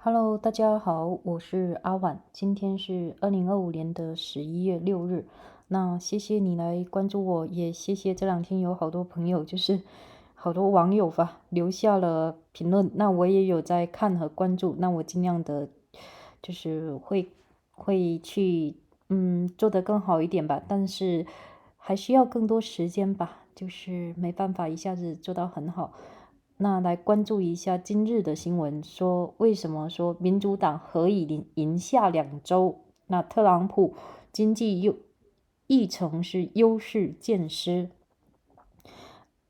Hello，大家好，我是阿婉，今天是2025年的11月6日。那谢谢你来关注我，也谢谢这两天有好多朋友，就是好多网友吧，留下了评论。那我也有在看和关注，那我尽量的，就是会去做得更好一点吧，但是还需要更多时间吧，就是没办法一下子做到很好。那来关注一下今日的新闻，说为什么说民主党何以赢下两州？那特朗普经济议程是优势渐失。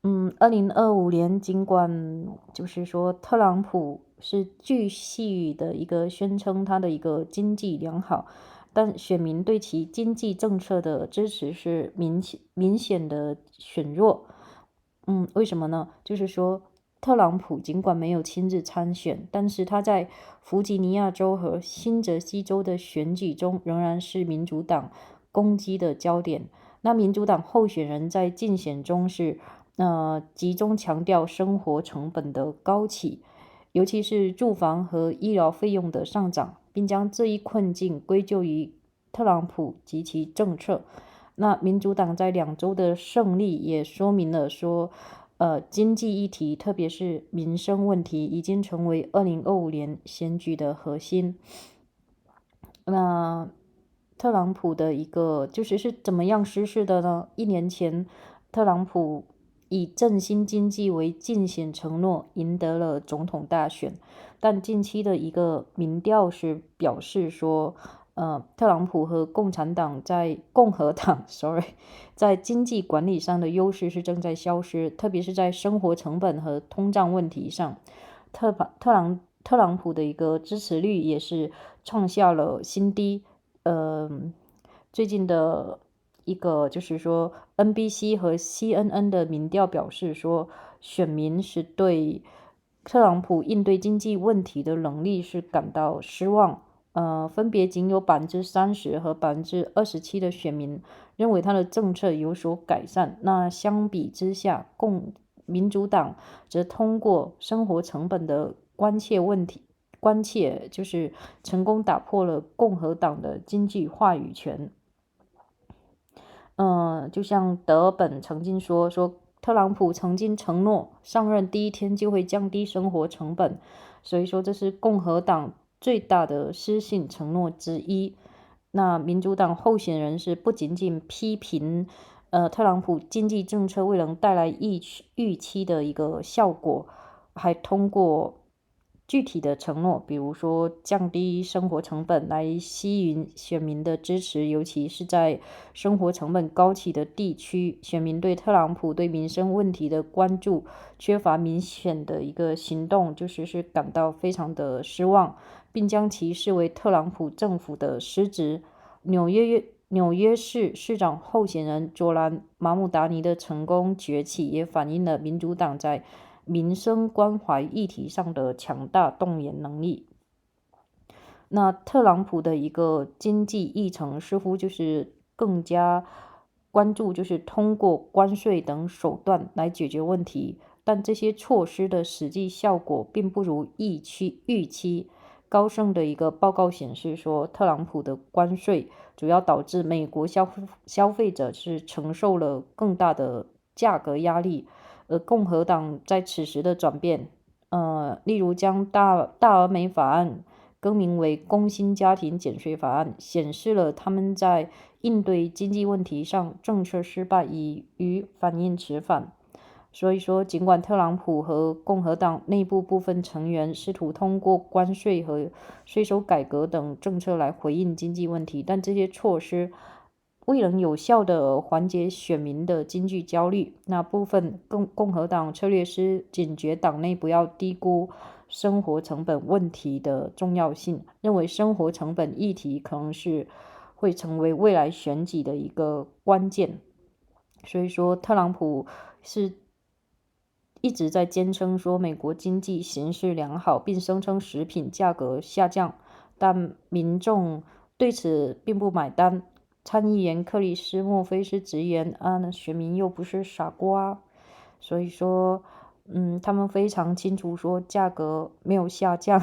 2025年尽管就是说特朗普是继续的一个宣称他的一个经济良好，但选民对其经济政策的支持是明显的减弱。为什么呢？就是说，特朗普尽管没有亲自参选，但是他在弗吉尼亚州和新泽西州的选举中仍然是民主党攻击的焦点。那民主党候选人在竞选中是集中强调生活成本的高企，尤其是住房和医疗费用的上涨，并将这一困境归咎于特朗普及其政策。那民主党在两州的胜利也说明了说，经济议题，特别是民生问题，已经成为2025年选举的核心。那特朗普的一个是怎么样失势的呢？1年前，特朗普以振兴经济为竞选承诺，赢得了总统大选。但近期的一个民调是表示说，特朗普和共和党在经济管理上的优势是正在消失，特别是在生活成本和通胀问题上。特朗普的一个支持率也是创下了新低。最近的一个就是说，NBC 和 CNN 的民调表示说，选民是对特朗普应对经济问题的能力是感到失望。分别仅有30%和27%的选民认为他的政策有所改善。那相比之下，民主党则通过生活成本的关切就是成功打破了共和党的经济话语权。就像德本曾经说，特朗普曾经承诺上任第一天就会降低生活成本，所以说这是共和党最大的失信承诺之一。那民主党候选人是不仅仅批评特朗普经济政策未能带来预期的一个效果，还通过具体的承诺，比如说降低生活成本来吸引选民的支持，尤其是在生活成本高企的地区，选民对特朗普对民生问题的关注缺乏明显的一个行动，是感到非常的失望，并将其视为特朗普政府的失职。纽约市市长候选人佐兰·马姆达尼的成功崛起，也反映了民主党在民生关怀议题上的强大动员能力。那特朗普的一个经济议程似乎就是更加关注，就是通过关税等手段来解决问题，但这些措施的实际效果并不如预期。高盛的一个报告显示说，特朗普的关税主要导致美国消费者是承受了更大的价格压力，而共和党在此时的转变，例如将大而美法案更名为工薪家庭减税法案，显示了他们在应对经济问题上政策失败与反应迟缓。所以说，尽管特朗普和共和党内部部分成员试图通过关税和税收改革等政策来回应经济问题，但这些措施未能有效地缓解选民的经济焦虑。那部分共和党策略师警觉党内不要低估生活成本问题的重要性，认为生活成本议题可能是会成为未来选举的一个关键。所以说，特朗普是一直在坚称说美国经济形势良好，并声称食品价格下降，但民众对此并不买单。参议员克里斯莫菲斯直言那选民又不是傻瓜，所以说他们非常清楚说价格没有下降。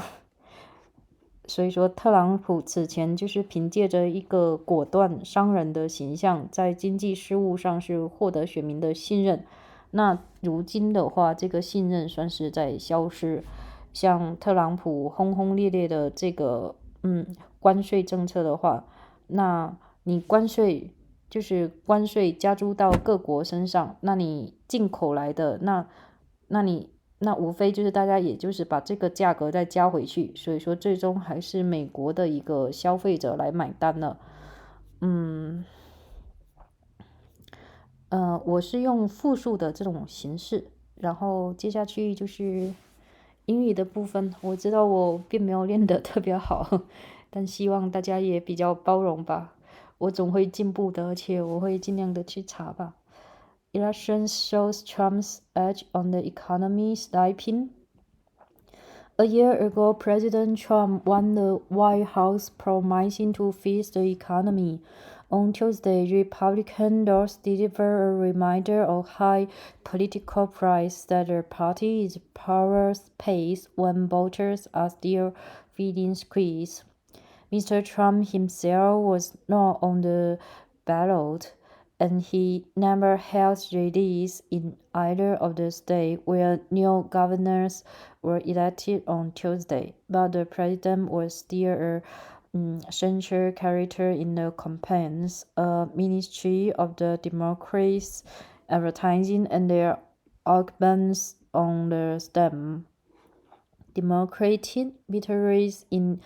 所以说，特朗普此前就是凭借着一个果断商人的形象，在经济事务上是获得选民的信任。那如今的话，这个信任算是在消失。像特朗普轰轰烈烈的这个关税政策的话，那你关税加诸到各国身上，那你进口来的那无非就是大家也就是把这个价格再加回去，所以说最终还是美国的一个消费者来买单了。我是用复数的这种形式，然后接下去就是英语的部分。我知道我并没有练得特别好，但希望大家也比较包容吧。我总会进步的，而且我会尽量的去查吧。Elections shows Trump's edge on the economy slipping. A year ago, President Trump won the White House promising to fix the economy. On Tuesday, Republican-leaders delivered a reminder of high political price that the party is power pays when voters are still feeling squeezed. Mr. Trump himself was not on the ballot, and he never held rallies in either of the states where new governors were elected on Tuesday. But the president was still a central character in the campaigns. A ministry of the Democrats' advertising and their arguments on the stem. Democratic victories in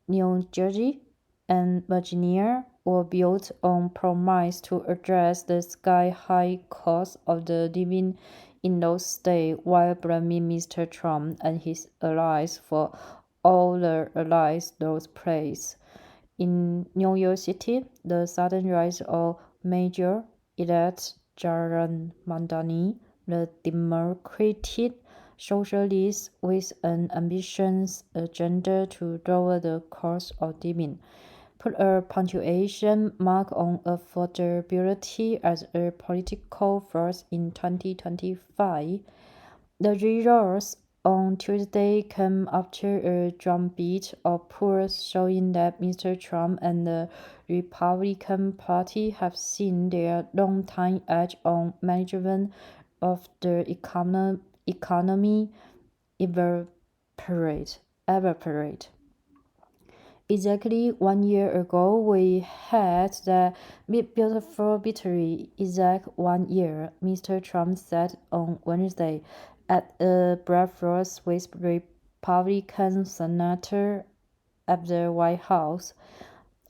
New Jersey and Virginia were built on promise to address the sky-high cost of the living in those states while blaming Mr. Trump and his allies for all the allies those praise. In New York City, the sudden rise of Mayor-elect Jaron Mandani, the Democratic socialist with an ambitious agenda to lower the cost of living, put a punctuation mark on affordability as a political force in 2025. The results on Tuesday came after a drumbeat of polls showing that Mr. Trump and the Republican Party have seen their long-time edge on management of the economy evaporate. Exactly 1 year ago, we had the beautiful victory. Exact 1 year, Mr. Trump said on Wednesday at a breakfast with Republican senator at the White House.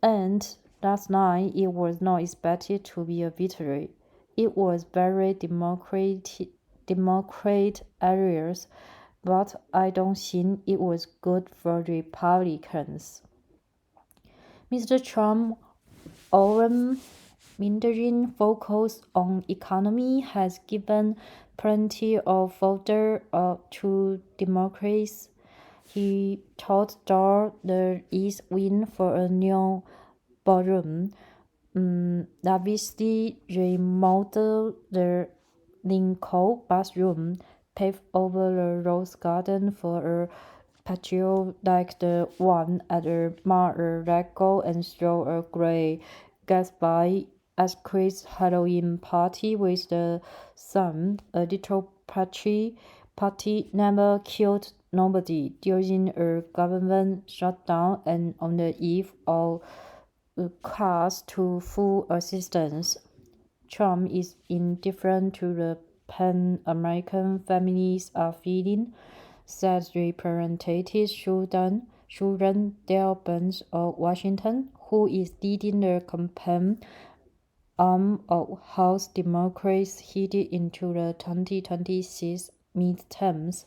And last night, it was not expected to be a victory. It was very Democrat areas, but I don't think it was good for Republicans. Mr. Trump, unwavering focus on economy has given plenty of fodder to Democrats. He thought that the East win for a new ballroom. Lavishly remodeled the Lincoln bathroom, paved over the rose garden for a patio like the one at a Mar-a-Lago, and throw a great Gatsby as Chris' Halloween party with the sun. A little party never killed nobody during a government shutdown and on the eve of calls to full assistance. Trump is indifferent to the pain American families are feeling, said Representative Susan Delbens of Washington, who is leading the campaign arm of House Democrats headed into the 2026 midterms.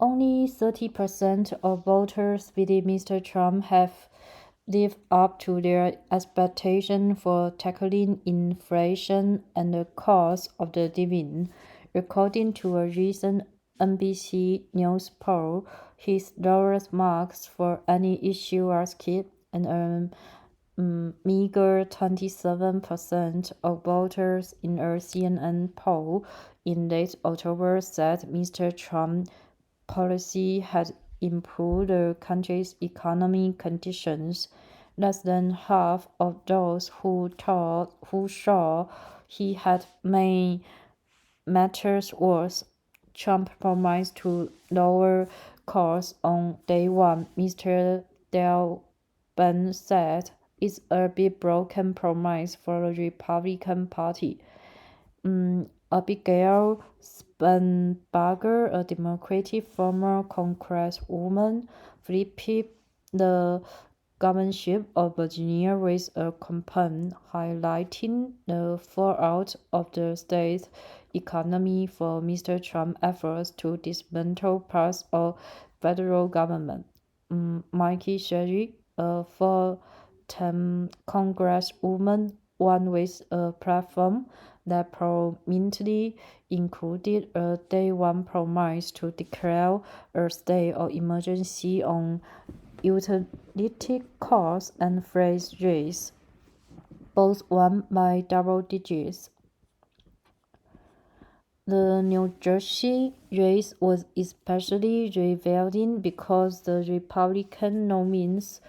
Only 30% of voters believe Mr. Trump have lived up to their expectation for tackling inflation and the cost of the living. According to a recent NBC News poll, his lowest marks for any issue asked, and a meager 27% of voters in a CNN poll in late October said Mr. Trump's policy had improve the country's economic conditions. Less than half of those who saw he had made matters worse. Trump promised to lower costs on day one. Mr. Delban said it's a big broken promise for the Republican Party. Abigail Spanberger, a Democratic former congresswoman, flipped the governorship of Virginia with a campaign highlighting the fallout of the state's economy for Mr. Trump's efforts to dismantle parts of federal government. Mikey Sherry, a four-term congresswoman, won with a platform that prominently included a day one promise to declare a state of emergency on utility costs and freight rates, both won by double digits. The New Jersey race was especially revealing because the Republican nominees,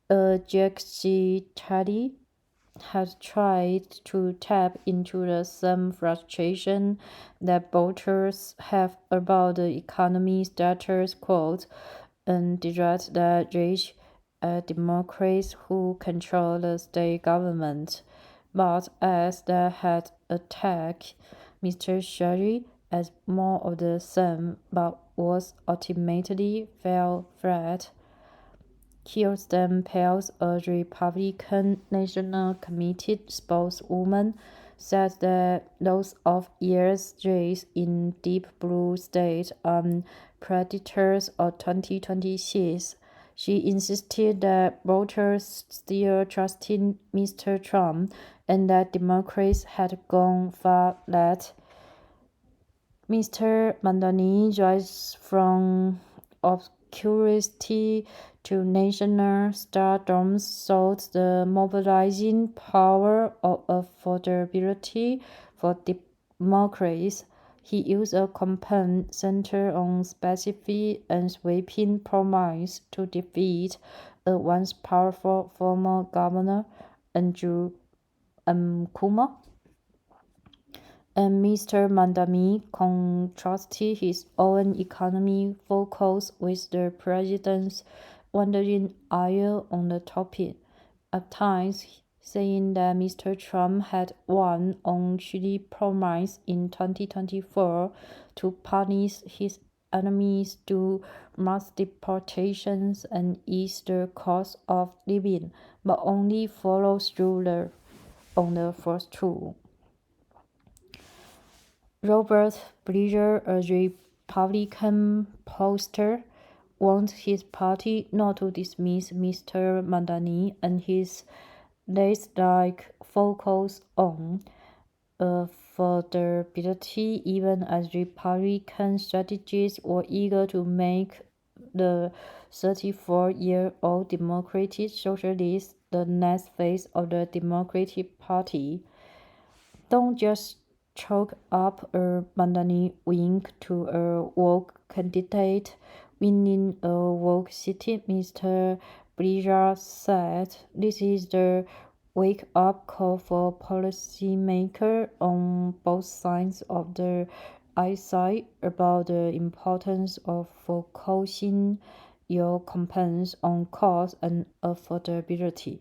Jack Ciatti, had tried to tap into the same frustration that voters have about the economy status quo and direct that rage at Democrats who control the state government. But as they had attacked Mr. Sherry as more of the same, but was ultimately fell flat. Kirsten Pels, a Republican National Committee spokeswoman, said that those off-year race in deep blue states are predators of 2026. She insisted that voters still trusted Mr. Trump and that Democrats had gone far left. Mr. Mandani rises from obscurity to national stardom showed the mobilizing power of affordability for Democrats. He used a campaign centered on specific and sweeping promise to defeat a once powerful former governor, Andrew Cuomo. And Mr. Mandami contrasted his own economic focus with the president's wandering ire on the topic, at times saying that Mr. Trump had won on chilly promise in 2024 to punish his enemies, do mass deportations, and ease the cost of living, but only follow through on the first two. Robert Bridger, a Republican pollster, warned his party not to dismiss Mr. Mandani and his race-like focus on affordability, even as Republican strategists were eager to make the 34-year-old Democratic Socialist the next face of the Democratic Party. Don't just chalk up a Mandani wink to a woke candidate winning a woke city, Mr. Bridger said. This is the wake-up call for policymakers on both sides of the aisle about the importance of focusing your campaigns on cost and affordability.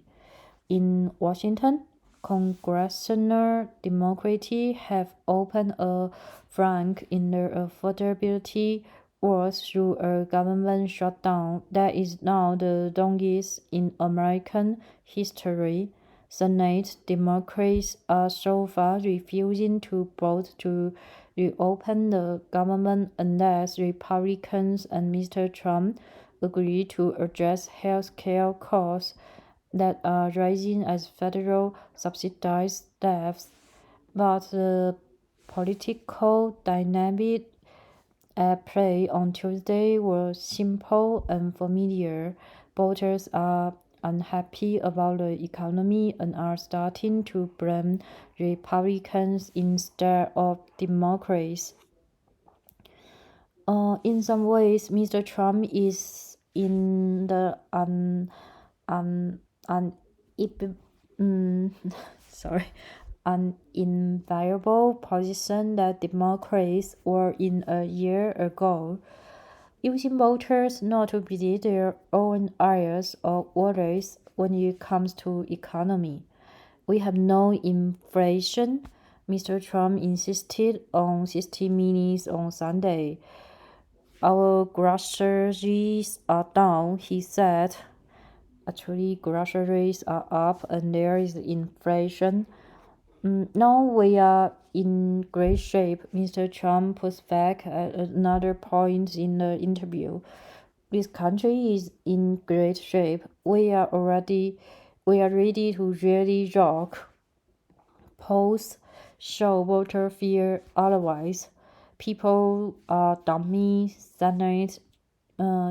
In Washington, Congressional Democrats have opened a flank in the affordability wars through a government shutdown that is now the longest in American history. Senate Democrats are so far refusing to vote to reopen the government unless Republicans and Mr. Trump agree to address health care costs that are rising as federal subsidized deaths, but the political dynamic at play on Tuesday were simple and familiar. Voters are unhappy about the economy and are starting to blame Republicans instead of Democrats. In some ways, Mr. Trump is in the unenviable position that Democrats were in a year ago, using voters not to visit their own areas of worries when it comes to economy. We have no inflation, Mr. Trump insisted on 60 Minutes on Sunday. Our groceries are down, he said. Actually, groceries are up and there is inflation. Now we are in great shape, Mr. Trump puts back at another point in the interview. This country is in great shape. We are ready to really rock. Polls show voter fear otherwise. People are dummy. Senate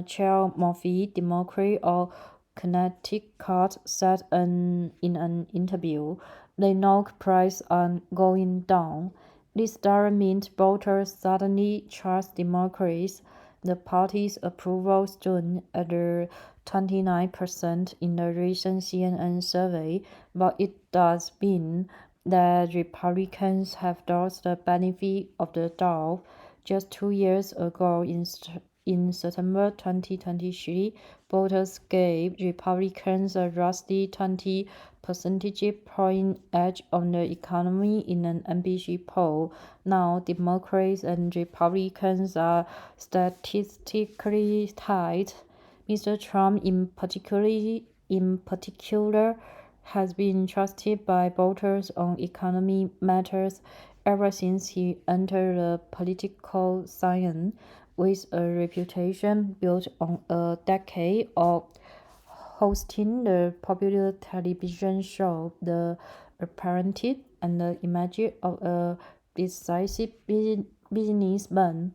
Chair Murphy, Democrat of Connecticut, said in an interview. The knock price are going down. This doesn't mean voters suddenly trust Democrats. The party's approval stood at 29% in the recent CNN survey, but it does mean that Republicans have lost the benefit of the doubt. Just 2 years ago, in September 2023, voters gave Republicans a rusty 20 percentage point edge on the economy in an NBC poll. Now, Democrats and Republicans are statistically tied. Mr. Trump, in particular, has been trusted by voters on economic matters ever since he entered the political scene, with a reputation built on a decade of hosting the popular television show The Apprentice and the image of a decisive businessman.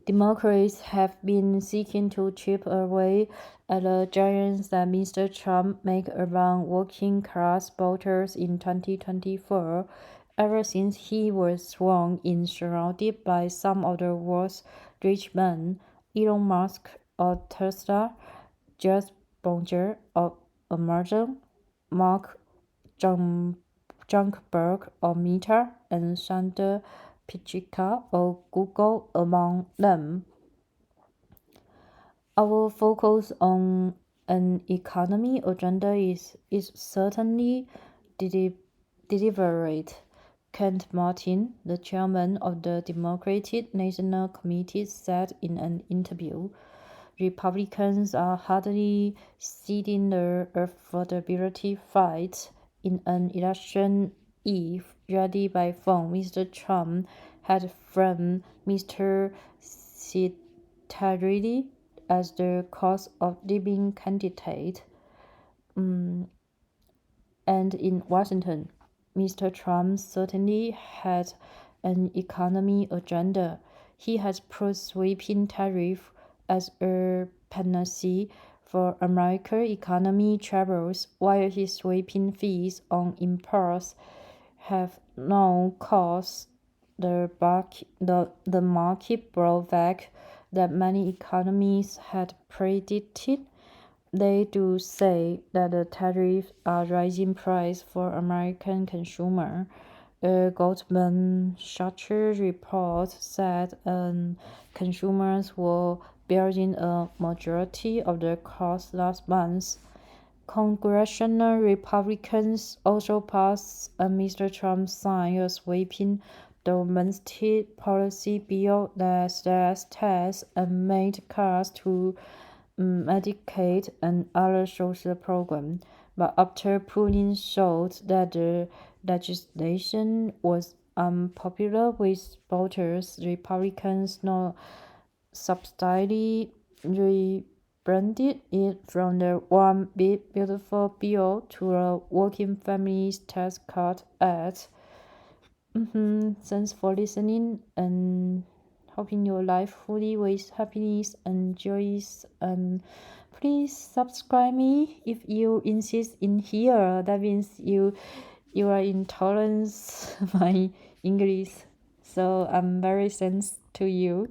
Democrats have been seeking to chip away at the giants that Mr. Trump made around working-class voters in 2024, ever since he was sworn in surrounded by some of the world's rich men, Elon Musk of Tesla, Jeff Bezos of Amazon, Mark Zuckerberg of Meta, and Sundar Pichai of Google among them. Our focus on an economy agenda is certainly deliberate, Kent Martin, the chairman of the Democratic National Committee, said in an interview. Republicans are hardly ceding the affordability fight in an election if ready by phone. Mr. Trump had framed Mr. Citarelli as the cost of living candidate. And in Washington, Mr. Trump certainly had an economy agenda. He has put sweeping tariff as a panacea for American economy troubles, while his sweeping fees on imports have now caused the market blowback that many economists had predicted. They do say that the tariffs are rising price for American consumer. A Goldman Sachs report said consumers were bearing a majority of the cost last month. Congressional Republicans also passed Mr. Trump signed a sweeping domestic policy bill that slashed taxes and made cuts to Medicaid and other social programs. But after polling showed that the legislation was unpopular with voters, Republicans now substantially rebranded it from the One Big Beautiful Bill to a Working Families Tax Cut Act. Thanks for listening, and hoping your life fully with happiness and joy. And please subscribe me if you insist in here. That means you are intolerant my English. So I'm very thanks to you.